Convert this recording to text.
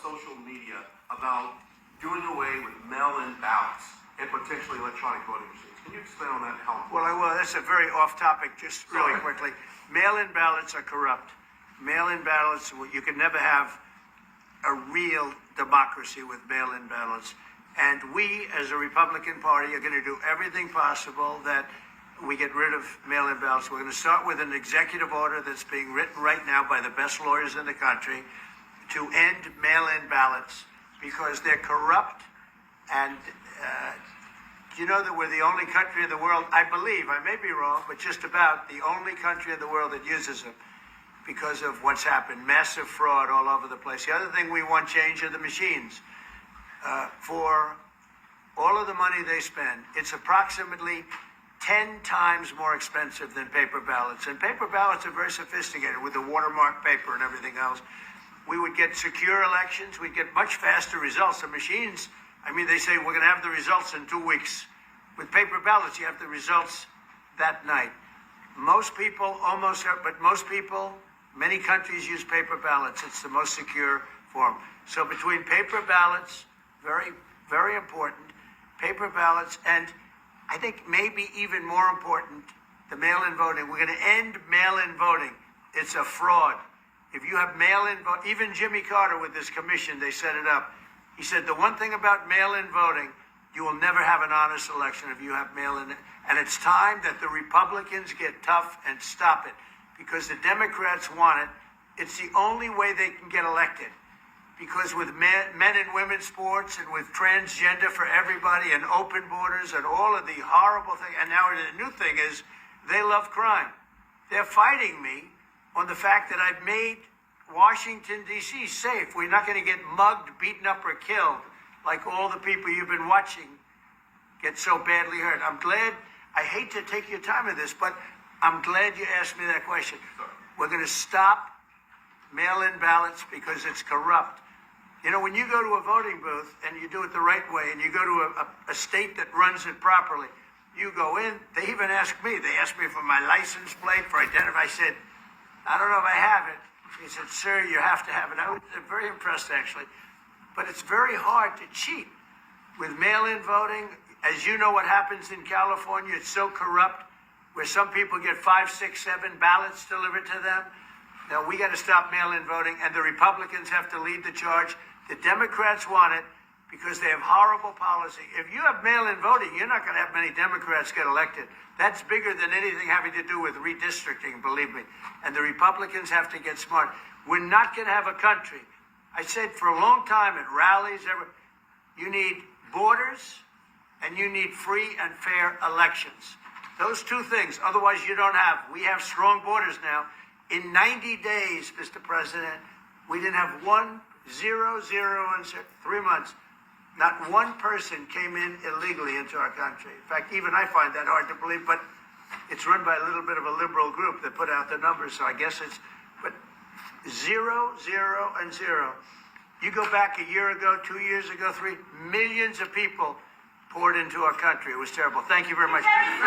social media about doing away with mail-in ballots and potentially electronic voting machines. Can you explain on that? How Well, that's a very off-topic, just really quickly. Mail-in ballots are corrupt. Mail-in ballots, you can never have a real democracy with mail-in ballots. And we, as a Republican Party, are going to do everything possible that we get rid of mail-in ballots. We're going to start with an executive order that's being written right now by the best lawyers in the country to end mail-in ballots because they're corrupt. And you know that we're the only country in the world, I believe, I may be wrong, but just about the only country in the world that uses them because of what's happened. Massive fraud all over the place. The other thing we want change are the machines. For all of the money they spend, it's approximately 10 times more expensive than paper ballots. And paper ballots are very sophisticated with the watermark paper and everything else. We would get secure elections. We'd get much faster results. The machines, I mean, they say we're going to have the results in 2 weeks. With paper ballots, you have the results that night. Most people, many countries use paper ballots. It's the most secure form. So between paper ballots, very, very important, paper ballots, and I think maybe even more important, the mail-in voting. We're going to end mail-in voting. It's a fraud. If you have mail-in vote, even Jimmy Carter with this commission, they set it up. He said the one thing about mail-in voting, you will never have an honest election if you have mail-in. And it's time that the Republicans get tough and stop it because the Democrats want it. It's the only way they can get elected. Because with men and women's sports and with transgender for everybody and open borders and all of the horrible things, and now the new thing is they love crime. They're fighting me on the fact that I've made Washington, D.C. safe. We're not going to get mugged, beaten up, or killed like all the people you've been watching get so badly hurt. I'm glad, I hate to take your time with this, but I'm glad you asked me that question. We're going to stop mail-in ballots because it's corrupt. You know, when you go to a voting booth and you do it the right way and you go to a state that runs it properly, you go in, they even ask me. They asked me for my license plate, for identify. I said, I don't know if I have it. He said, sir, you have to have it. I was very impressed, actually. But it's very hard to cheat with mail-in voting. As you know what happens in California, it's so corrupt, where some people get 5, 6, 7 ballots delivered to them. Now, we got to stop mail-in voting, and the Republicans have to lead the charge. The Democrats want it because they have horrible policy. If you have mail-in voting, you're not going to have many Democrats get elected. That's bigger than anything having to do with redistricting, believe me. And the Republicans have to get smart. We're not going to have a country. I said for a long time at rallies, you need borders and you need free and fair elections. Those two things. Otherwise, you don't have. We have strong borders now. In 90 days, Mr. President, we didn't have 0, 0, and 3 months. Not one person came in illegally into our country. In fact, even I find that hard to believe, but it's run by a little bit of a liberal group that put out the numbers, so I guess it's, but 0, 0, and 0. You go back a year ago, 2 years ago, millions of people poured into our country. It was terrible. Thank you very much.